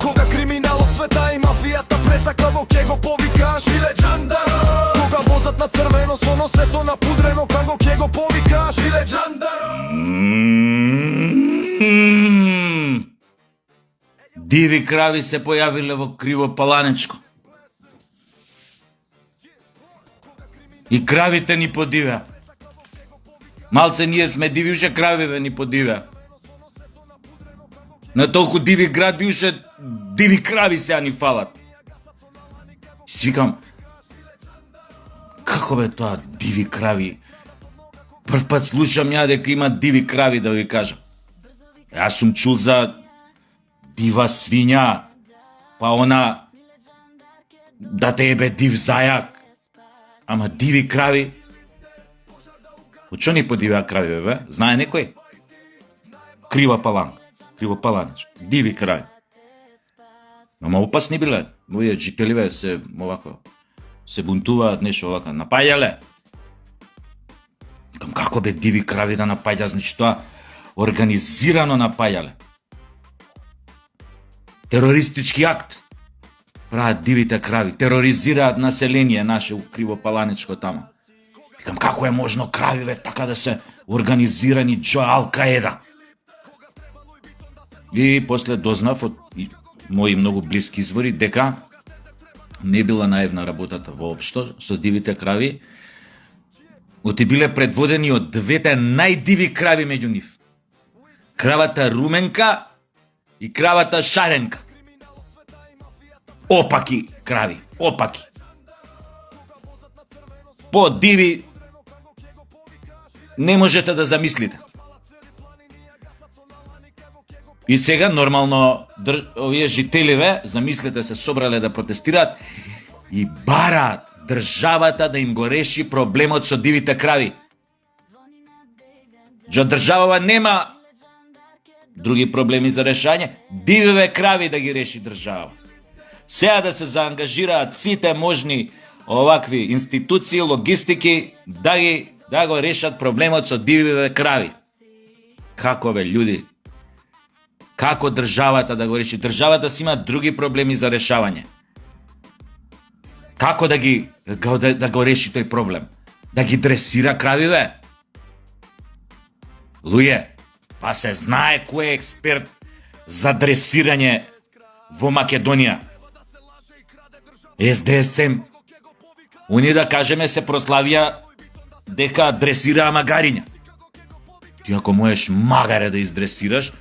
Кога криминалот света и мафијата претакаво ке го повикаш Иле джандаро. Кога возат на црвено со носето напудрено како ке го повикаш Иле джандаро. Диви крави се појавиле во Кривопаланечко. И кравите ни подивеа. Малце ние сме диви, уше кравиве ни подивеа. На толку диви град би уше диви крави сега ни фалат. Си викам, како бе тоа диви крави? Прв пат слушам ја дека има диви крави, да ви кажам. Јас сум чул за дива свиња, па она да те ебе див зајак. Ама диви крави? Од што ни подивеа крави, бе? Знае некој? Кривопаланеч, диви крави. Ама опасни биле. Овие жителиве се овако се бунтуваат, нешто овака, напаѓале. Викам, како бе диви крави да напаѓа, значи тоа организирано напаѓале. Терористички акт прават дивите крави, тероризираат население наше у Кривопаланечко тама. Викам, како е можно кравиве така да се организирани џо Ал-Каеда? И после дознав од мои многу блиски извори дека не била наивна работата воопшто со дивите крави, оти биле предводени од двете најдиви крави меѓу нив. Кравата Руменка и кравата Шаренка. Опаки крави, опаки. По диви не можете да замислите. И сега нормално овие жителиве, замислете се, собрале да протестираат и бараат државата да им го реши проблемот со дивите крави. Джо државава нема други проблеми за решање, дививе крави да ги реши држава. Сега да се заангажираат сите можни овакви институции, логистики, да го решат проблемот со дививе крави. Како бе, људи? Како државата да го реши? Државата си има други проблеми за решавање. Како да го реши тој проблем? Да ги дресира кравиве? Луѓе, па се знае кој е експерт за дресирање во Македонија. СДСМ. Они, да кажеме, се прославија дека дресираа магариња. Ти ако можеш магаре да издресираш,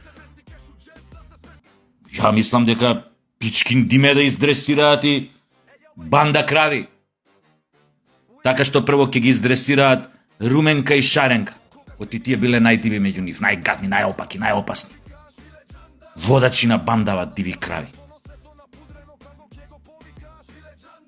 ја мислам дека пичкин диме да издресираат и банда крави. Така што прво ќе ги издресираат Руменка и Шаренка. Оти тие биле најдиви меѓу нив, најгадни, најопаки, најопасни. Водачи на бандава диви крави.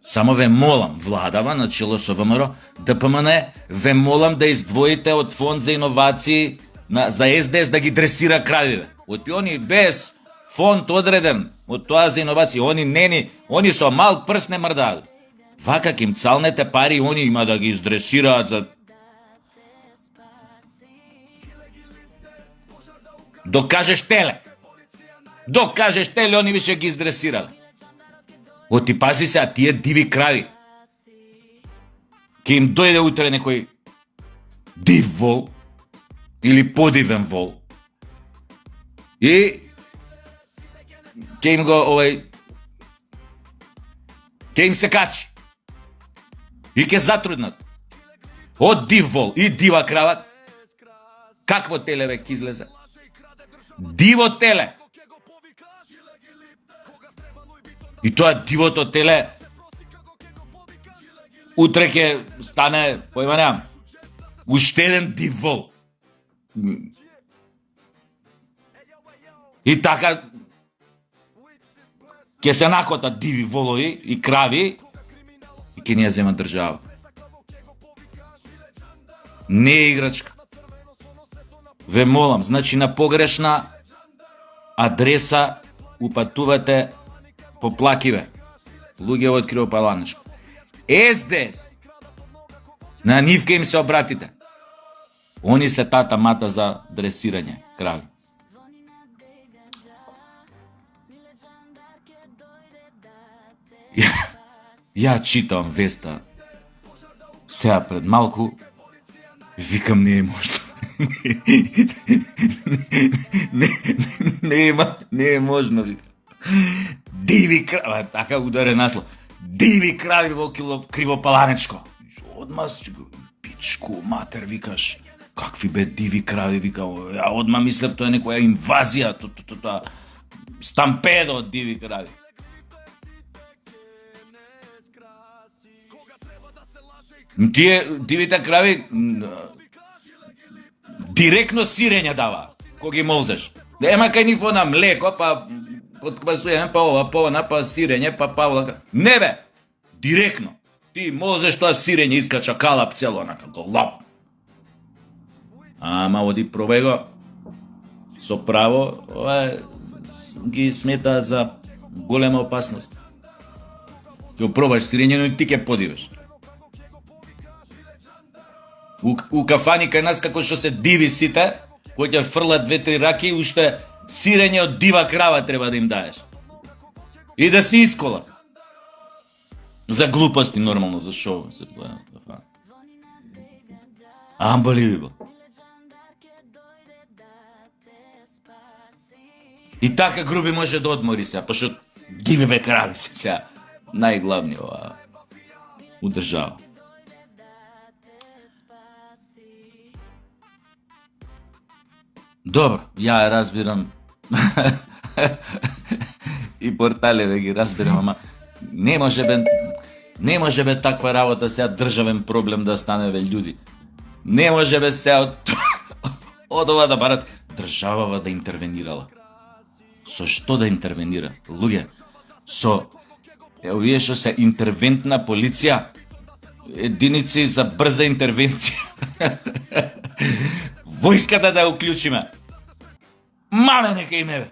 Само ве молам, владава на чело со ВМРО, ДПМН, ве молам да издвоите од фонд за иновации за СДС да ги дресира кравиве. Оти они без фонд одреден од тоа за иновации, они со мал прст не мрдаат. Вака ким цалнете пари, они има да ги издресираат за... Докажеш теле, они више ги издресирале. Оти пази се, а тие диви крави. Ке им дојде утре некој див вол или подивен вол и ке им го ке им се качи и ке затруднат од див вол и дива крава. Какво теле ве ке излезе? Диво теле. И тоа дивото теле утре ќе стане, појма немам, уште еден див вол. И така ќе се накотат диви волови и крави и ќе ни ја земат држава. Не е играчка. Ве молам, значи на погрешна адреса упатувате поплакиве. Луѓе од Кривопаланечко. СДС. На нив ке им се обратите. Они се тата мата за дресирање крави. Ја читам веста сега пред малку, викам не е можно. Не е можно, викам. Диви крави, така ударен наслов. Диви крави во Кривопаланечко. Одма пичку матер, викаш. Какви бе диви крави, викам. Ја одма мислев тоа е некоја инвазија, тоа стампедо од диви крави. Тие дивите крави директно сирење дава, кога ги молзеш. Ема кај нив на млеко, па подквасуеме, па ова, па она, па сирење, па павлака. Не бе, директно. Ти молзеш тоа сирење, искача калап цело, онака, лап. Ама оди пробај го. Со право, ова ги смета за голема опасност. Ќе пробаш сирење, но и ти ќе подивеш. У кафани кај нас како што се диви сите, кои ќе фрлат 2-3 раки, уште сирење од дива крава треба да им даеш. И да си искола. За глупости нормално, за шоу. Unbelievable. И така груби може да одмори се, пошто дививе крави се сега. Најглавни ова у држава. Добро, ја разбирам. И порталеве ги разбирам, ама не може бе таква работа сега државен проблем да стане бе људи. Не може бе сега од ова да барат државава да интервенирала. Со што да интервенира? Луѓе, со овие што се интервентна полиција, единици за брза интервенција. Војската да ја уклучиме. Маме нека име бе.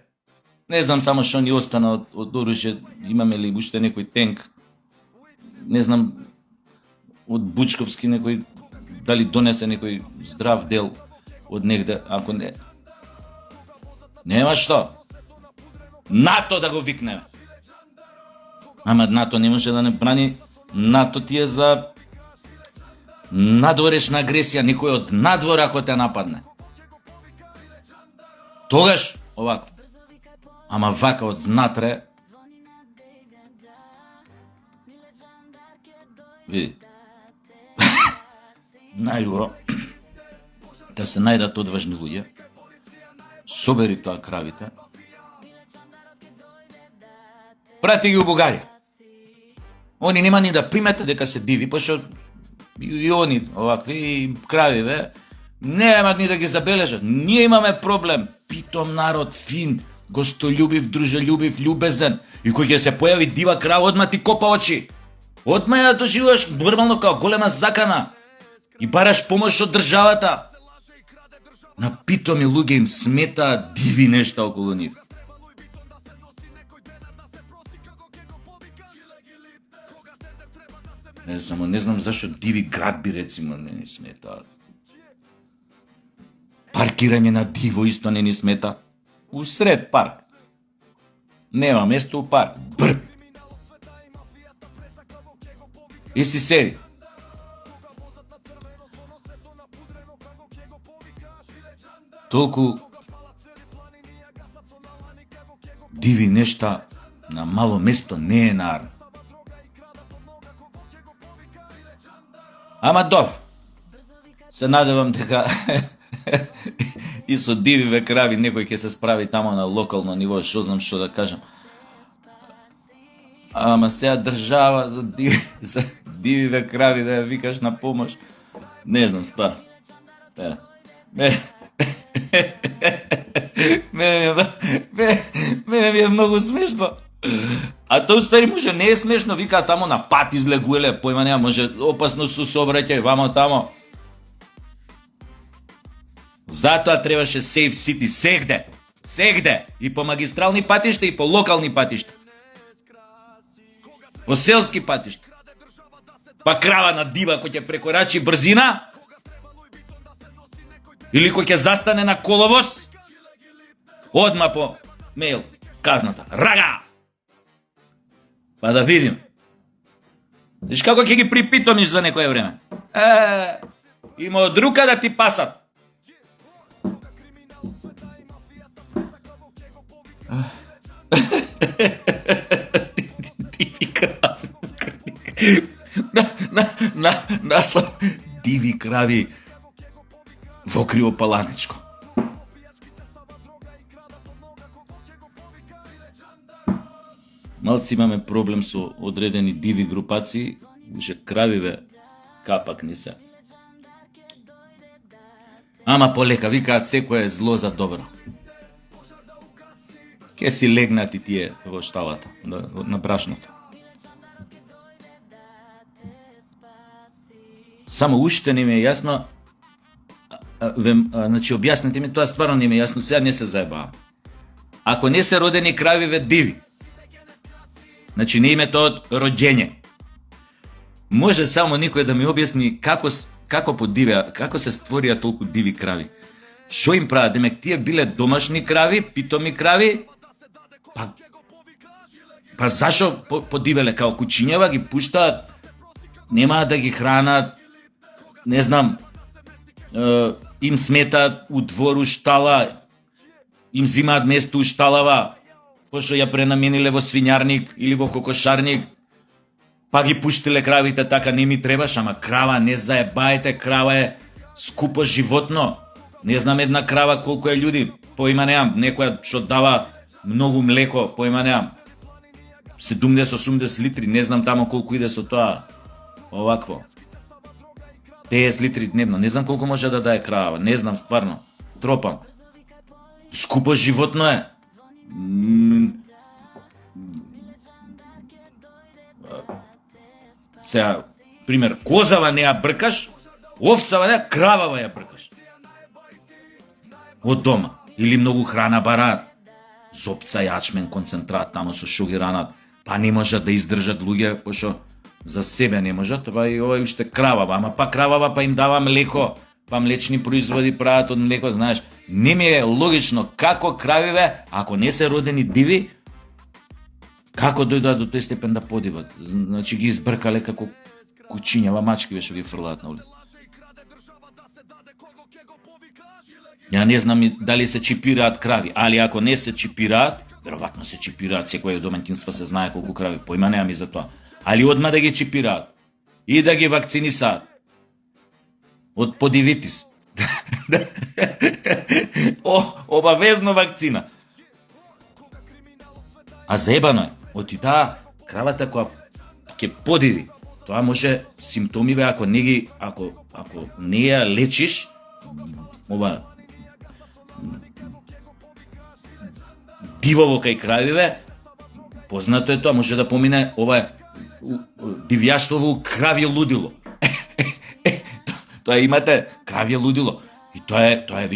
Не знам само што ни остана од оружје, имаме ли уште некој тенк. Не знам од Бучковски некој дали донесе некој здрав дел од негде, ако не. Нема што. НАТО да го викнеме. Ама НАТО не може да не брани, НАТО ти е за надворешна агресија, некој од надвор ако те нападне. Тогаш овако. Ама вака од внатре. Види. Најубаво да се најдат одважни луѓе. Собери тоа кравите. Прати ги у Бугарија. Они нема ни да приметат дека се диви, пошто и они овакви и кравиве немаат ни да ги забележат. Ние имаме проблем. Питом народ, фин, гостолюбив, дружелюбив, љубезен. И кој ќе се појави дива крава, одма ти копа очи. Одма ја доживуваш нормално као голема закана. И бараш помош од државата. На питоми луѓе им смета диви нешта околу нив. Не знам зашто диви градби рецимо не ни смета. Паркирање на диво исто не ни смета. Усред парк. Нема место у парк. Брп. И си седи. Толку диви нешта на мало место не е народ. Ама добро. Се надевам дека и со дививе крави некој ќе се справи тамо на локално ниво, што знам што да кажам. Ама сега држава за дививе крави да ја викаш на помош. Не знам ствар. Мене ми е многу смешно. А тоа устари може не е смешно, вика тамо на пат излегуеле, појма нема, може опасно со сообраќај вамо тамо. Затоа требаше Safe City сегде, и по магистрални патишта и по локални патишта. По селски патишта. Па крава на дива кој ќе прекорачи брзина, Или кој ќе застане на коловоз, одма по мејл казната. Рага! Па да видим. Виж како ќе ги припитомиш за некое време. Има од рука да ти пасат. Диви крави. Наслов диви крави во Криопаланечко. Малци имаме проблем со одредени диви групации, уште кравиве капак ни се. Ама полека, викаат секое зло за добро. Ке си легнати тие во шталата, на брашното. Само уште не ми е јасно, значи објаснете ми, тоа стварно не ми е јасно, сега не се заебавам. Ако не се родени кравиве диви, значи не името од роѓење, може само никој да ми објасни како подивеа, како се створија толку диви крави. Што им прават? Демек тие биле домашни крави, питоми крави, па зашо подивеле као кучињева, ги пуштаат, немаат да ги хранат, не знам, им сметаат у двор, у штала, им зимаат место у шталава, пошто ја пренамениле во свињарник или во кокошарник, па ги пуштиле кравите така, не ми требаш, ама крава, не заебајте, крава е скупо животно. Не знам една крава колку е људи, поима неам, некоја што дава многу млеко, поима неам. 70-80 литри, не знам тамо колку иде со тоа, овакво. 50 литри дневно, не знам колку може да дае крава, не знам стварно, тропам. Скупо животно е. Сега, пример, козава не ја бркаш, овцава не, кравава ја бркаш. Од дома. Или многу храна бараат. Зопца, јачмен, концентрат, тамо со шо ги ранат. Па не можат да издржат луѓе, пошто за себе не можат, па и овај уште кравава, ама па кравава па им дава млеко, па млечни производи прават од млеко, знаеш. Не ми е логично како кравиве, ако не се родени диви, како дојдоа до тој степен да подиват. Значи ги избркале како кучињава мачки што ги фрлаат на улица. Ја не знам дали се чипираат крави, али ако не се чипираат, веројатно се чипираат, секој домаќинство се знае колку крави, поима немам и за тоа. Али одма да ги чипираат и да ги вакцинисаат од подивитис. Обавезно вакцина. А заебано е, оти таа кравата која ќе подиви, тоа може симптомиве ако не ја лечиш, ова дивово кај кравиве, познато е тоа, може да помине ова дивјаштово кравје лудило. Тоа имате кравје лудило. И тоа е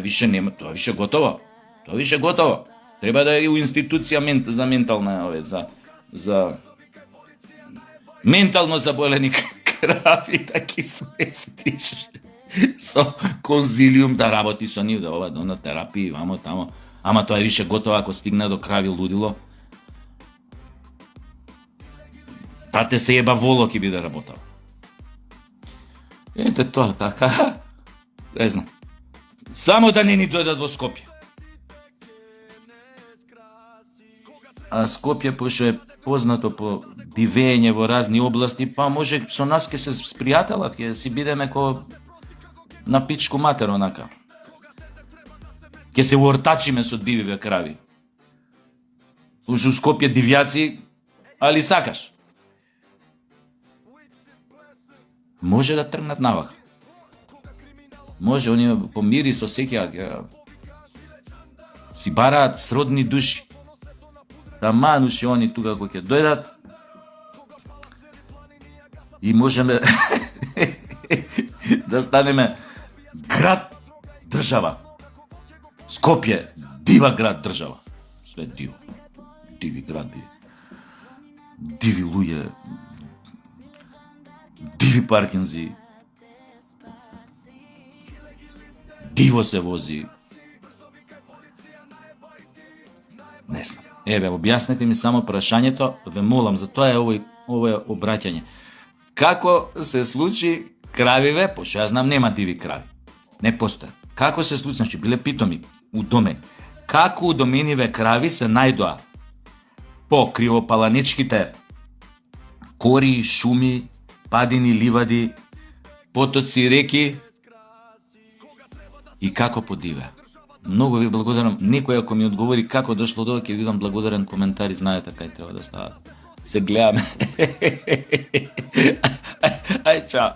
више нема, тоа више готово. Тоа више готово. Треба да е у институција за ментална, за ментално заболени крави да ги сместиш со конзилиум да работи со нив, да ова на терапија, вамо тамо. Ама тоа е више готово ако стигне до крави лудило. Тате се еба воло ќе биде работал. Ете тоа, така. Не знам. Само да не ни дојдат во Скопје. А Скопје, пошто е познато по дивење во разни области, па може со нас ќе се спријателат, ќе си бидеме ко на пичку матер, онака. Ќе се уортачиме со дививе крави. Уште у Скопје дивјаци, али сакаш. Може да тргнат навака. Може, они по мирис осеќаат, си бараат сродни души. Да мануши они тука кои ќе дојдат и можеме да станеме град држава. Скопје, дива град држава. Све диво. Диви град биде. Диви луѓе. Диви паркинзи. диво се вози. Не знам. Еве, објаснете ми само прашањето, ве молам, за тоа е овој обраќање. Како се случи кравиве, пошто ја знам нема диви крави. Не постојат. Како се случи, значи биле питоми удомени. Како удомениве крави се најдоа по кривопаланичките кори, шуми, падини, ливади, потоци, реки и како подиве. Многу ви благодарам. Никој ако ми одговори како дошло до ова, ќе ви дам благодарен коментар и знаете кај треба да стават. Се гледаме. Ај, чао.